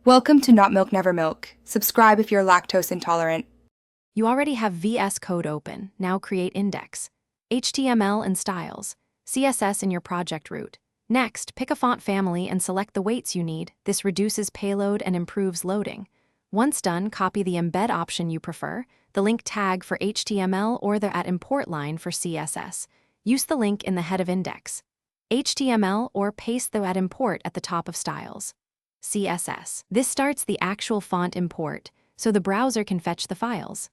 Welcome to Not Milk Never Milk. Subscribe if you're lactose intolerant. You already have Vscode open. Now create index, HTML and styles, CSS in your project root. Next, pick a font family and select the weights you need. This reduces payload and improves loading. Once done, copy the embed option you prefer, the link tag for HTML or the @import line for CSS. Use the link in the head of index, HTML, or paste the @import at the top of styles, CSS. This starts the actual font import, so the browser can fetch the files.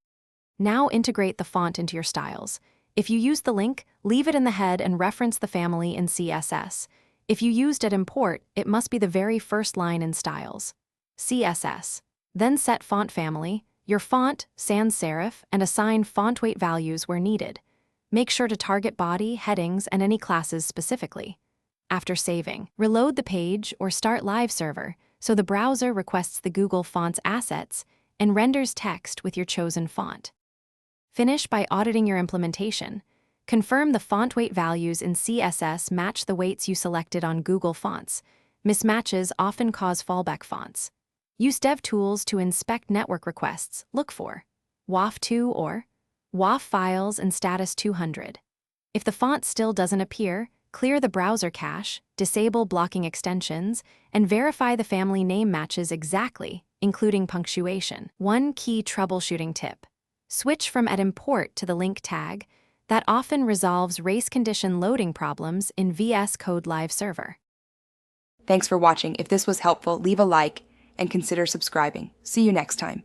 Now integrate the font into your styles. If you use the link, leave it in the head and reference the family in CSS. If you used @import, it must be the very first line in styles, CSS. Then set font family, your font, sans serif, and assign font weight values where needed. Make sure to target body, headings, and any classes specifically. After saving, reload the page or start live server, so the browser requests the Google Fonts assets and renders text with your chosen font. Finish by auditing your implementation. Confirm the font weight values in CSS match the weights you selected on Google Fonts. Mismatches often cause fallback fonts. Use DevTools to inspect network requests. Look for WAF2 or WAF files and status 200. If the font still doesn't appear, clear the browser cache, disable blocking extensions, and verify the family name matches exactly, including punctuation. One key troubleshooting tip: switch from @import to the link tag. That often resolves race condition loading problems in Vscode Live Server. Thanks for watching. If this was helpful, leave a like and consider subscribing. See you next time.